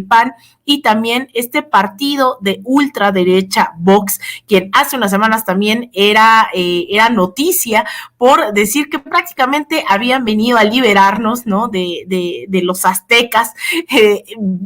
PAN y también este partido de ultraderecha Vox, quien hace unas semanas también era noticia por decir que prácticamente habían venido a liberarnos, ¿no? de los aztecas.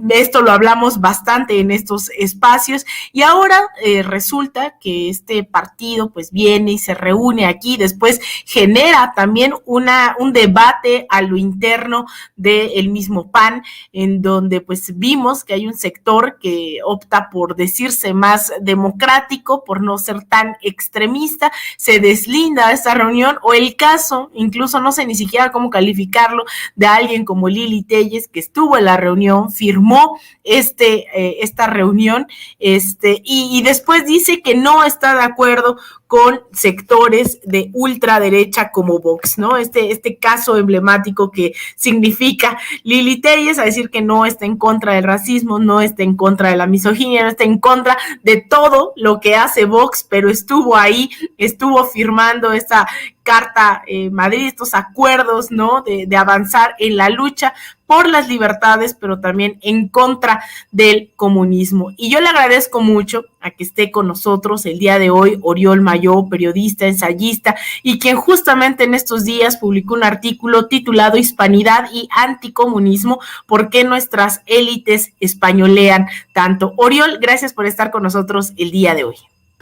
Esto lo hablamos bastante en estos espacios y ahora resulta que este partido pues viene y se reúne aquí, después genera también un debate a lo interno del mismo PAN, en donde pues vimos que hay un sector que opta por decirse más democrático, por no ser tan extremista, se deslinda de esta reunión, o el caso, incluso no sé ni siquiera cómo calificarlo, de alguien como Lili Téllez, que estuvo en la reunión, firmó esta reunión, y después dice que no está de acuerdo con sectores de ultraderecha como Vox, ¿no? Este caso emblemático que significa Lili Téllez, a decir que no está en contra del racismo, no está en contra de la misoginia, no está en contra de todo lo que hace Vox, pero estuvo ahí, estuvo firmando esta Carta Madrid, estos acuerdos, ¿no? De avanzar en la lucha por las libertades, pero también en contra del comunismo. Y yo le agradezco mucho a que esté con nosotros el día de hoy Oriol Mayó, periodista, ensayista, y quien justamente en estos días publicó un artículo titulado Hispanidad y anticomunismo, ¿por qué nuestras élites españolean tanto? Oriol, gracias por estar con nosotros el día de hoy.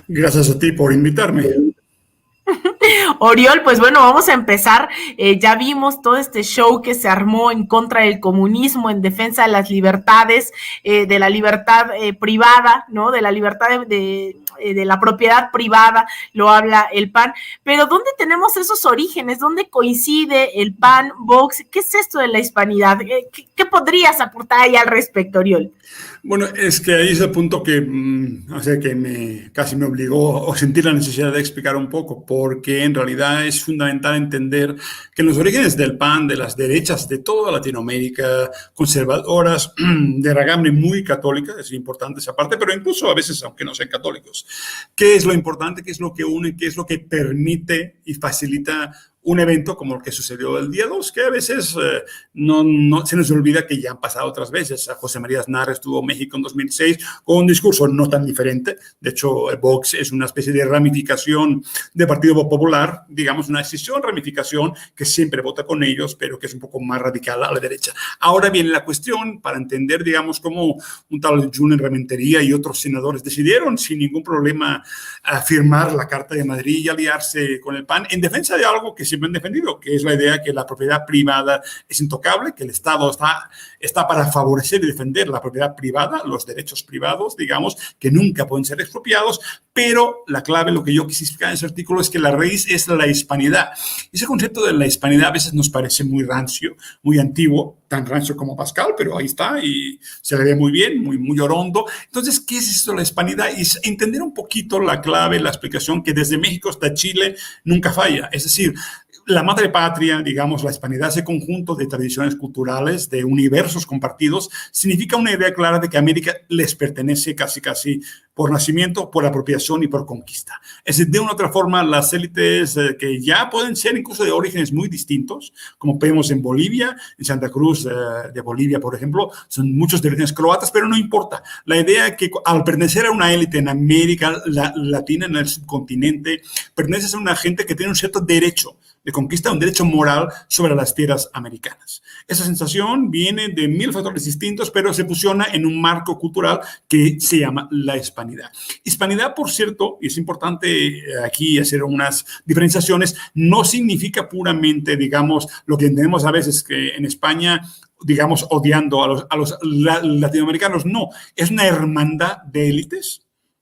Gracias a ti por invitarme. Oriol, pues bueno, vamos a empezar. Ya vimos todo este show que se armó en contra del comunismo, en defensa de las libertades, de la libertad privada, ¿no? De la libertad de la propiedad privada, lo habla el PAN. Pero ¿dónde tenemos esos orígenes? ¿Dónde coincide el PAN, Vox? ¿Qué es esto de la hispanidad? ¿Qué podrías aportar ahí al respecto, Oriol? Bueno, es que ahí es el punto que, casi me obligó a sentir la necesidad de explicar un poco, porque en realidad es fundamental entender que los orígenes del PAN, de las derechas de toda Latinoamérica, conservadoras, de ragambre muy católica, es importante esa parte, pero incluso a veces, aunque no sean católicos, ¿qué es lo importante? ¿Qué es lo que une? ¿Qué es lo que permite y facilita un evento como el que sucedió el día 2, que a veces no se nos olvida que ya han pasado otras veces? José María Aznar estuvo en México en 2006 con un discurso no tan diferente. De hecho, Vox es una especie de ramificación del Partido Popular, digamos, una decisión, ramificación que siempre vota con ellos, pero que es un poco más radical a la derecha. Ahora viene la cuestión para entender, digamos, cómo un tal Julen Rementería y otros senadores decidieron sin ningún problema firmar la Carta de Madrid y aliarse con el PAN en defensa de algo que siempre han defendido, que es la idea que la propiedad privada es intocable, que el Estado está para favorecer y defender la propiedad privada, los derechos privados, digamos, que nunca pueden ser expropiados, pero la clave, lo que yo quise explicar en ese artículo, es que la raíz es la hispanidad. Ese concepto de la hispanidad a veces nos parece muy rancio, muy antiguo, tan rancio como Pascal, pero ahí está y se le ve muy bien, muy orondo. Entonces, ¿qué es esto de la hispanidad? Y es entender un poquito la clave, la explicación que desde México hasta Chile nunca falla. Es decir, la madre patria, digamos, la hispanidad, ese conjunto de tradiciones culturales, de universos compartidos, significa una idea clara de que América les pertenece casi por nacimiento, por apropiación y por conquista. Es decir, de una u otra forma, las élites que ya pueden ser incluso de orígenes muy distintos, como vemos en Bolivia, en Santa Cruz de Bolivia, por ejemplo, son muchos de orígenes croatas, pero no importa. La idea es que al pertenecer a una élite en América Latina, en el subcontinente, perteneces a una gente que tiene un cierto derecho de conquista, un derecho moral sobre las tierras americanas. Esa sensación viene de mil factores distintos, pero se fusiona en un marco cultural que se llama la hispanidad. Hispanidad, por cierto, y es importante aquí hacer unas diferenciaciones, no significa puramente, digamos, lo que entendemos a veces que en España, digamos, odiando a los latinoamericanos. No, es una hermandad de élites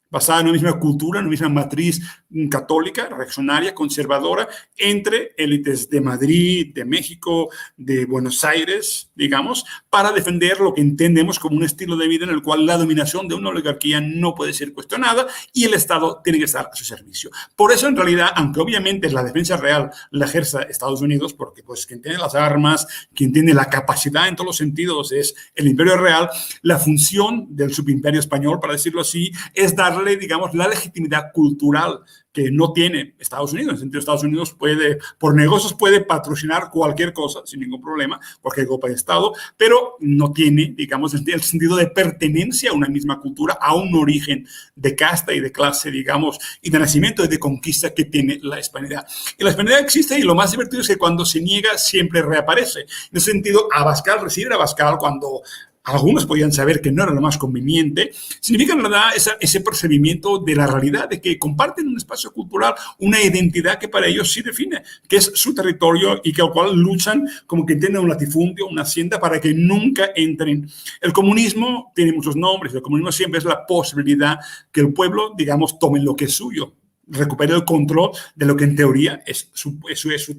basada en una misma cultura, en una misma matriz católica, reaccionaria, conservadora, entre élites de Madrid, de México, de Buenos Aires, digamos, para defender lo que entendemos como un estilo de vida en el cual la dominación de una oligarquía no puede ser cuestionada y el Estado tiene que estar a su servicio. Por eso, en realidad, aunque obviamente la defensa real la ejerza Estados Unidos, porque pues quien tiene las armas, quien tiene la capacidad en todos los sentidos es el imperio real, la función del subimperio español, para decirlo así, es darle darle, digamos, la legitimidad cultural que no tiene Estados Unidos. En el sentido, Estados Unidos puede, por negocios, puede patrocinar cualquier cosa sin ningún problema, cualquier golpe de Estado, pero no tiene, digamos, el sentido de pertenencia a una misma cultura, a un origen de casta y de clase, digamos, y de nacimiento y de conquista que tiene la hispanidad. Y la hispanidad existe, y lo más divertido es que cuando se niega siempre reaparece. En ese sentido, Abascal, recibir a Abascal cuando algunos podían saber que no era lo más conveniente, significa en verdad ese percibimiento de la realidad, de que comparten un espacio cultural, una identidad que para ellos sí define, que es su territorio y que al cual luchan como que tienen un latifundio, una hacienda, para que nunca entren. El comunismo tiene muchos nombres, el comunismo siempre es la posibilidad que el pueblo, digamos, tome lo que es suyo, recupere el control de lo que en teoría es su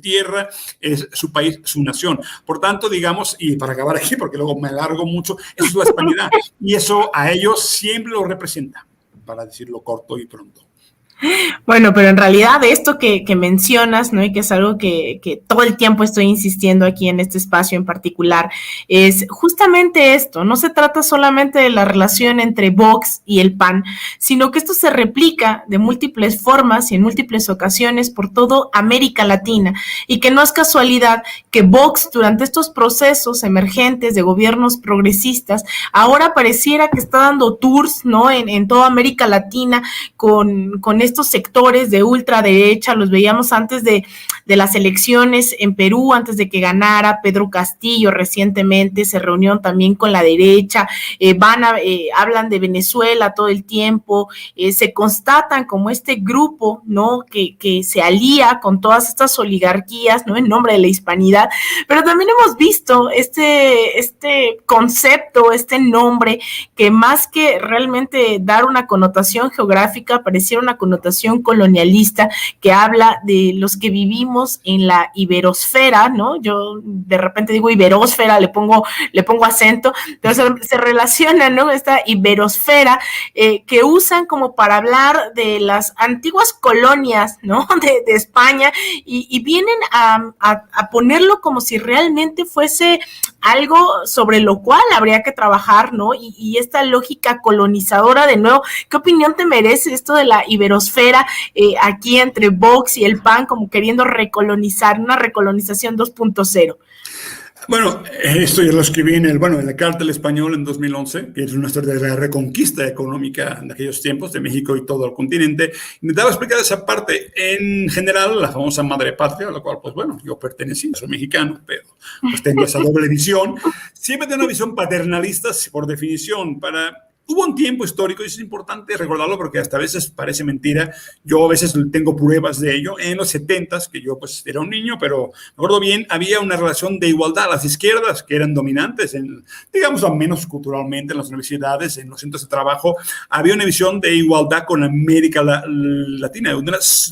tierra, es su país, su nación. Por tanto, digamos, y para acabar aquí, porque luego me alargo mucho, eso es la hispanidad. Y eso a ellos siempre lo representa, para decirlo corto y pronto. Bueno, pero en realidad esto que mencionas, ¿no? Y que es algo que todo el tiempo estoy insistiendo aquí en este espacio en particular, es justamente esto. No se trata solamente de la relación entre Vox y el PAN, sino que esto se replica de múltiples formas y en múltiples ocasiones por toda América Latina, y que no es casualidad que Vox, durante estos procesos emergentes de gobiernos progresistas, ahora pareciera que está dando tours, ¿no? En toda América Latina con estos sectores de ultraderecha. Los veíamos antes de las elecciones en Perú, antes de que ganara Pedro Castillo recientemente, se reunió también con la derecha, hablan de Venezuela todo el tiempo, se constatan como este grupo, ¿no? que se alía con todas estas oligarquías, ¿no? En nombre de la hispanidad, pero también hemos visto este concepto, este nombre, que más que realmente dar una connotación geográfica, pareciera una connotación colonialista que habla de los que vivimos en la iberosfera, ¿no? Yo de repente digo iberósfera, le pongo acento, entonces se relaciona, ¿no? Esta iberosfera que usan como para hablar de las antiguas colonias, ¿no? De España, y vienen a ponerlo como si realmente fuese algo sobre lo cual habría que trabajar, ¿no? Y esta lógica colonizadora, de nuevo, ¿qué opinión te merece esto de la iberosfera aquí entre Vox y el PAN, como queriendo recolonizar, una recolonización 2.0? Bueno, esto ya lo escribí en el Cártel Español en 2011, que es una historia de la reconquista económica de aquellos tiempos, de México y todo el continente. Intentaba explicar esa parte. En general, la famosa madre patria, a la cual, pues bueno, yo pertenecí, soy mexicano, pero pues tengo esa doble visión. Siempre tengo una visión paternalista, por definición, Hubo un tiempo histórico, y es importante recordarlo porque hasta a veces parece mentira, yo a veces tengo pruebas de ello, en los 70s, que yo pues era un niño, pero me acuerdo bien, había una relación de igualdad. Las izquierdas, que eran dominantes, digamos, al menos culturalmente, en las universidades, en los centros de trabajo, había una visión de igualdad con América Latina, de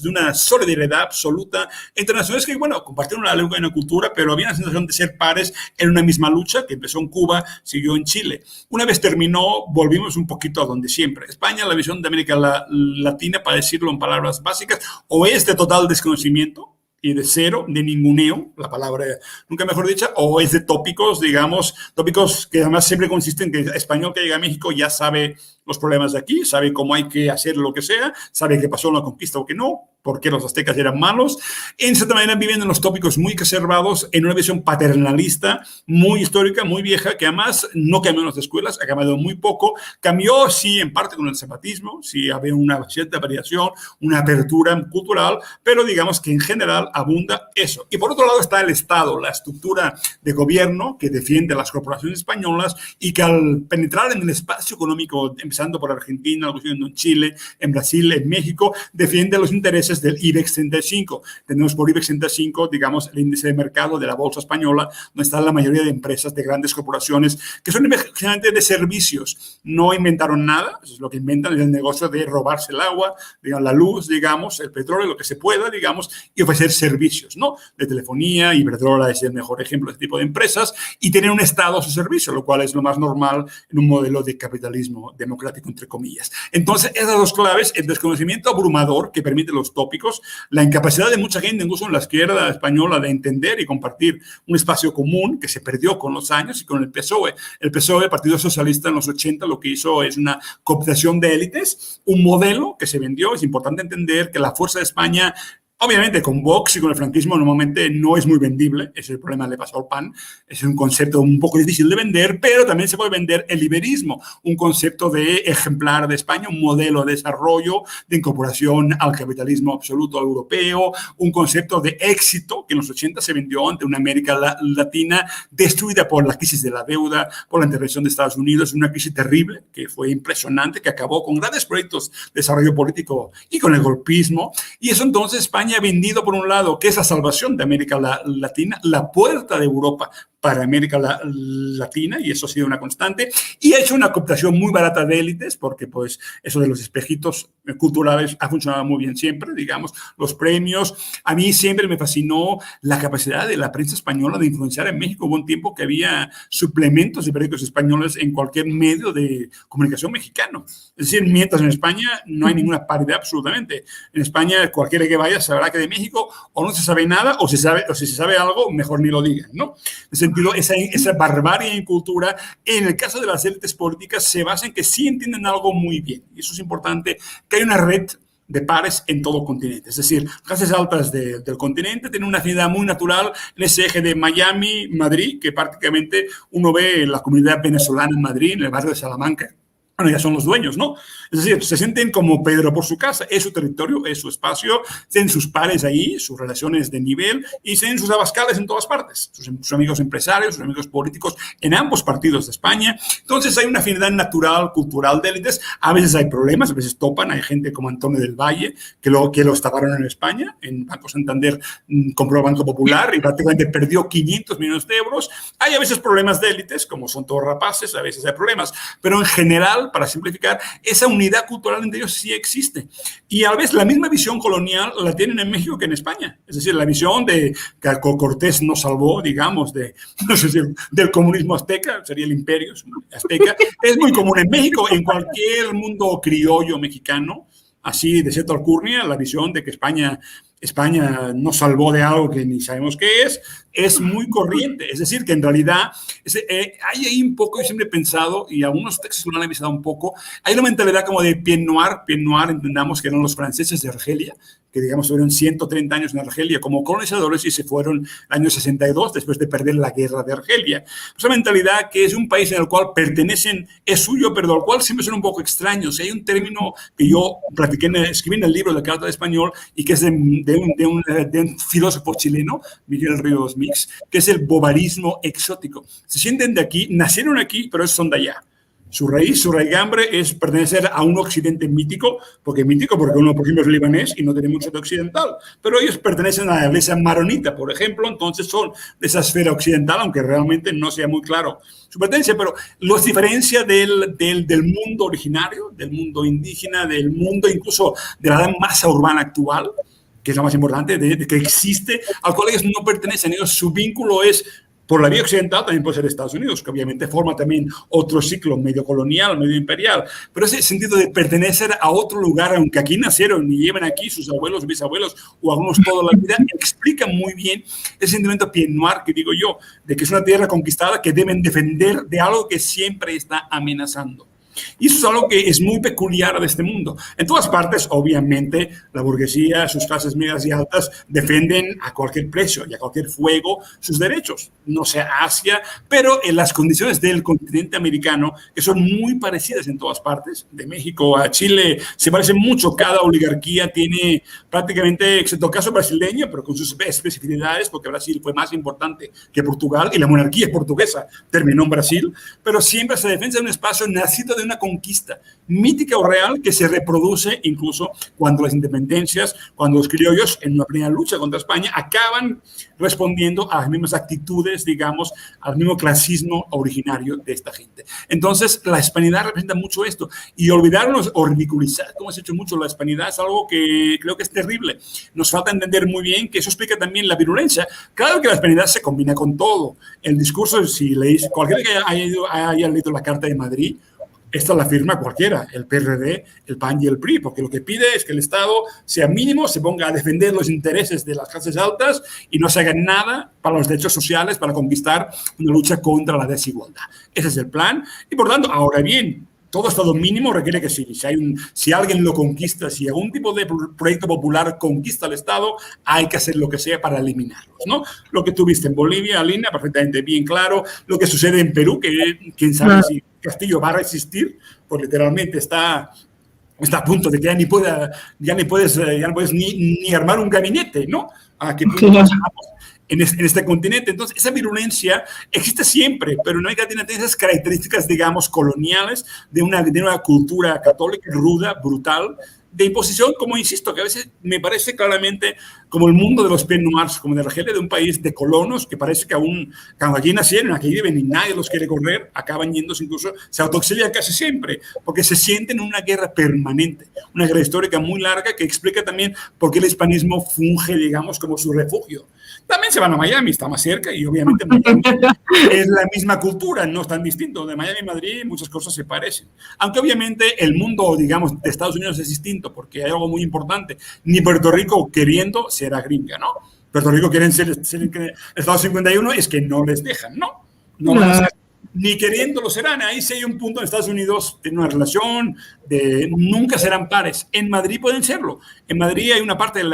una solidaridad absoluta entre naciones que, bueno, compartieron una lengua y una cultura, pero había una sensación de ser pares en una misma lucha que empezó en Cuba, siguió en Chile. Una vez terminó, volvimos un poquito a donde siempre. España, la visión de América Latina, para decirlo en palabras básicas, o es de total desconocimiento y de cero, de ninguneo, la palabra nunca mejor dicha, o es de tópicos, digamos, tópicos que además siempre consisten en que el español que llega a México ya sabe los problemas de aquí, sabe cómo hay que hacer lo que sea, sabe qué pasó en la conquista o qué no, por qué los aztecas eran malos. En cierta manera viven en los tópicos muy conservados, en una visión paternalista, muy histórica, muy vieja, que además no cambió en las escuelas, ha cambiado muy poco. Cambió, sí, en parte con el zapatismo, sí, había una cierta variación, una apertura cultural, pero digamos que en general abunda eso. Y por otro lado está el Estado, la estructura de gobierno que defiende a las corporaciones españolas y que al penetrar en el espacio económico, empezando por Argentina, en Chile, en Brasil, en México, defiende los intereses del IBEX 35. Tenemos por IBEX 35, digamos, el índice de mercado de la bolsa española, donde están la mayoría de empresas, de grandes corporaciones, que son generalmente de servicios. No inventaron nada, eso es lo que inventan, es el negocio de robarse el agua, digamos, la luz, digamos, el petróleo, lo que se pueda, digamos, y ofrecer servicios, ¿no? De telefonía, Iberdrola es el mejor ejemplo de este tipo de empresas, y tener un Estado a su servicio, lo cual es lo más normal en un modelo de capitalismo democrático. democrático, entre comillas. Entonces, esas dos claves, el desconocimiento abrumador que permite los tópicos, la incapacidad de mucha gente, incluso en la izquierda española, de entender y compartir un espacio común que se perdió con los años y con el PSOE. El PSOE, el Partido Socialista, en los 80 lo que hizo es una cooptación de élites, un modelo que se vendió. Es importante entender que la fuerza de España, obviamente con Vox y con el franquismo normalmente no es muy vendible, ese es el problema, le pasó al PAN, es un concepto un poco difícil de vender, pero también se puede vender el liberismo, un concepto de ejemplar de España, un modelo de desarrollo, de incorporación al capitalismo absoluto europeo, un concepto de éxito que en los 80 se vendió ante una América Latina destruida por la crisis de la deuda, por la intervención de Estados Unidos, una crisis terrible que fue impresionante, que acabó con grandes proyectos de desarrollo político y con el golpismo, y eso entonces España ha vendido, por un lado, que es la salvación de América Latina, la puerta de Europa para América Latina, y eso ha sido una constante, y ha hecho una cooptación muy barata de élites, porque pues eso de los espejitos culturales ha funcionado muy bien siempre, digamos, los premios. A mí siempre me fascinó la capacidad de la prensa española de influenciar en México. Hubo un tiempo que había suplementos de periódicos españoles en cualquier medio de comunicación mexicano. Es decir, mientras en España no hay ninguna paridad absolutamente. En España cualquiera que vaya sabrá que de México o no se sabe nada, o si se sabe algo, mejor ni lo digan, ¿no? En esa barbarie en cultura, en el caso de las élites políticas, se basa en que sí entienden algo muy bien. Y eso es importante, que hay una red de pares en todo el continente. Es decir, las clases altas del continente tienen una afinidad muy natural en ese eje de Miami, Madrid, que prácticamente uno ve la comunidad venezolana en Madrid, en el barrio de Salamanca. Bueno, ya son los dueños, ¿no? Es decir, se sienten como Pedro por su casa, es su territorio, es su espacio, tienen sus pares ahí, sus relaciones de nivel y tienen sus abascales en todas partes, sus amigos empresarios, sus amigos políticos en ambos partidos de España. Entonces hay una afinidad natural, cultural de élites. A veces hay problemas, a veces topan. Hay gente como Antonio del Valle que lo estafaron en España. En Banco Santander compró Banco Popular y prácticamente perdió 500 millones de euros. Hay a veces problemas de élites, como son todos rapaces, a veces hay problemas, pero en general, para simplificar, esa unidad cultural entre ellos sí existe. Y a veces la misma visión colonial la tienen en México que en España. Es decir, la visión de que Cortés nos salvó, digamos, no sé si del comunismo azteca, sería el imperio azteca, es muy común en México, en cualquier mundo criollo mexicano, así de cierta alcurnia, la visión de que España nos salvó de algo que ni sabemos qué es muy corriente. Es decir, que en realidad hay ahí un poco, yo siempre he pensado, y algunos textos lo han analizado un poco, hay una mentalidad como de Pied Noir, entendamos que eran los franceses de Argelia, que digamos tuvieron 130 años en Argelia como colonizadores y se fueron en el año 62 después de perder la guerra de Argelia. Esa mentalidad que es un país en el cual pertenecen, es suyo, pero al cual siempre son un poco extraños. Hay un término que yo escribí en el libro de Carta de Español y que es de un filósofo chileno, Miguel Ríos Mix, que es el bobarismo exótico. Se sienten de aquí, nacieron aquí, pero son de allá. Su raíz, su raigambre es pertenecer a un occidente mítico, porque uno, por ejemplo, es libanés y no tiene mucho de occidental, pero ellos pertenecen a la iglesia maronita, por ejemplo, entonces son de esa esfera occidental, aunque realmente no sea muy claro su pertenencia, pero los diferencia del mundo originario, del mundo indígena, del mundo incluso de la masa urbana actual, que es lo más importante, de que existe, al cual ellos no pertenecen. Ellos, su vínculo es por la vía occidental, también puede ser Estados Unidos, que obviamente forma también otro ciclo medio colonial, medio imperial, pero ese sentido de pertenecer a otro lugar, aunque aquí nacieron y lleven aquí sus abuelos, bisabuelos o algunos toda la vida, explica muy bien ese sentimiento Pied Noir que digo yo, de que es una tierra conquistada que deben defender de algo que siempre está amenazando. Y eso es algo que es muy peculiar de este mundo. En todas partes, obviamente, la burguesía, sus clases medias y altas, defienden a cualquier precio y a cualquier fuego sus derechos. No sea Asia, pero en las condiciones del continente americano, que son muy parecidas en todas partes, de México a Chile, se parecen mucho. Cada oligarquía tiene prácticamente, excepto el caso brasileño, pero con sus especificidades, porque Brasil fue más importante que Portugal y la monarquía portuguesa terminó en Brasil, pero siempre se defiende de un espacio nacido de una conquista mítica o real que se reproduce incluso cuando las independencias, cuando los criollos en una primera lucha contra España acaban respondiendo a las mismas actitudes, digamos, al mismo clasismo originario de esta gente. Entonces, la hispanidad representa mucho esto y olvidarnos o ridiculizar, como has hecho mucho, la hispanidad es algo que creo que es terrible. Nos falta entender muy bien que eso explica también la virulencia. Claro que la hispanidad se combina con todo. El discurso, si leéis, cualquiera que haya leído la Carta de Madrid, esta la firma cualquiera, el PRD, el PAN y el PRI, porque lo que pide es que el Estado sea mínimo, se ponga a defender los intereses de las clases altas y no se haga nada para los derechos sociales, para conquistar una lucha contra la desigualdad. Ese es el plan. Y por tanto, ahora bien, todo Estado mínimo requiere que sí. Si alguien lo conquista, si algún tipo de proyecto popular conquista el Estado, hay que hacer lo que sea para eliminarlos, ¿no? Lo que tuviste en Bolivia, Alina, perfectamente bien claro. Lo que sucede en Perú, que quién sabe si Castillo va a resistir, pues literalmente está a punto de que ya no puedes ni armar un gabinete, ¿no? ¿A qué punto pasamos en este continente? Entonces, esa virulencia existe siempre, pero no hay que tener esas características, digamos, coloniales de una cultura católica ruda, brutal, de imposición, como insisto, que a veces me parece claramente como el mundo de los Pieds Noirs, como de la gente de un país de colonos, que parece que aún, cuando aquí nacieron, aquí viven y nadie los quiere correr, acaban yéndose incluso, se autoexilian casi siempre, porque se sienten en una guerra permanente, una guerra histórica muy larga que explica también por qué el hispanismo funge, digamos, como su refugio. También se van a Miami, está más cerca, y obviamente Miami es la misma cultura, no es tan distinto. De Miami y Madrid muchas cosas se parecen. Aunque obviamente el mundo, digamos, de Estados Unidos es distinto, porque hay algo muy importante. Ni Puerto Rico queriendo será gringa, ¿no? Puerto Rico quieren ser Estado 51, es que no les dejan, ¿no? No van a ser, ni queriendo lo serán. Ahí sí hay un punto en Estados Unidos, tiene una relación de nunca serán pares. En Madrid pueden serlo. En Madrid hay una parte de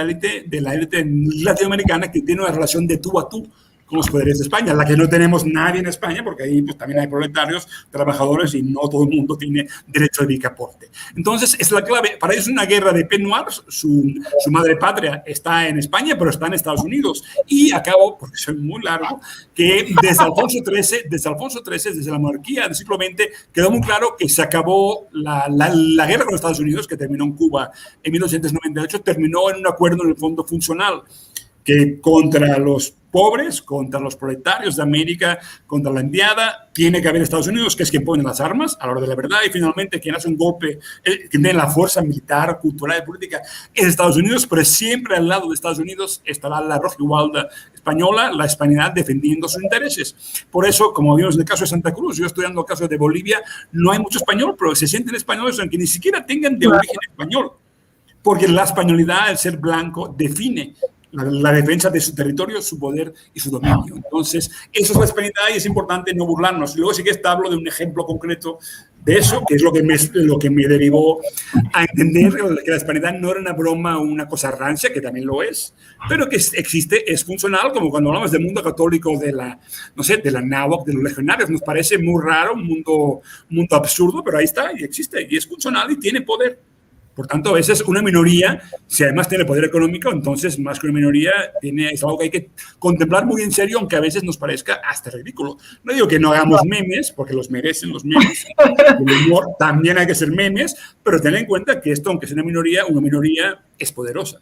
la élite latinoamericana que tiene una relación de tú a tú con los poderes de España, la que no tenemos nadie en España, porque ahí pues, también hay proletarios, trabajadores, y no todo el mundo tiene derecho de picaporte. Entonces, es la clave. Para ellos es una guerra de Pieds Noirs. Su madre patria está en España, pero está en Estados Unidos. Y acabo, porque soy muy largo, que desde Alfonso XIII, desde la monarquía del siglo XX, quedó muy claro que se acabó la guerra con Estados Unidos, que terminó en Cuba en 1998, terminó en un acuerdo en el fondo funcional, que contra los pobres, contra los proletarios de América, contra la enviada, tiene que haber Estados Unidos, que es quien pone las armas a la hora de la verdad, y finalmente quien hace un golpe, quien tiene la fuerza militar, cultural y política, es Estados Unidos, pero siempre al lado de Estados Unidos estará la rojigualda española, la hispanidad defendiendo sus intereses. Por eso, como vimos en el caso de Santa Cruz, yo estudiando el caso de Bolivia, no hay mucho español, pero se sienten españoles aunque ni siquiera tengan de origen español, porque la españolidad, el ser blanco, define la defensa de su territorio, su poder y su dominio. Entonces, eso es la hispanidad y es importante no burlarnos. Luego sí que hablo de un ejemplo concreto de eso, que es lo que me derivó a entender que la hispanidad no era una broma o una cosa rancia, que también lo es, pero que existe, es funcional, como cuando hablamos del mundo católico, de la náhuatl, de los legionarios. Nos parece muy raro, un mundo absurdo, pero ahí está y existe y es funcional y tiene poder. Por tanto, a veces una minoría, si además tiene poder económico, entonces más que una minoría es algo que hay que contemplar muy en serio, aunque a veces nos parezca hasta ridículo. No digo que no hagamos memes, porque los merecen los memes. El humor también hay que ser memes, pero ten en cuenta que esto, aunque sea una minoría es poderosa.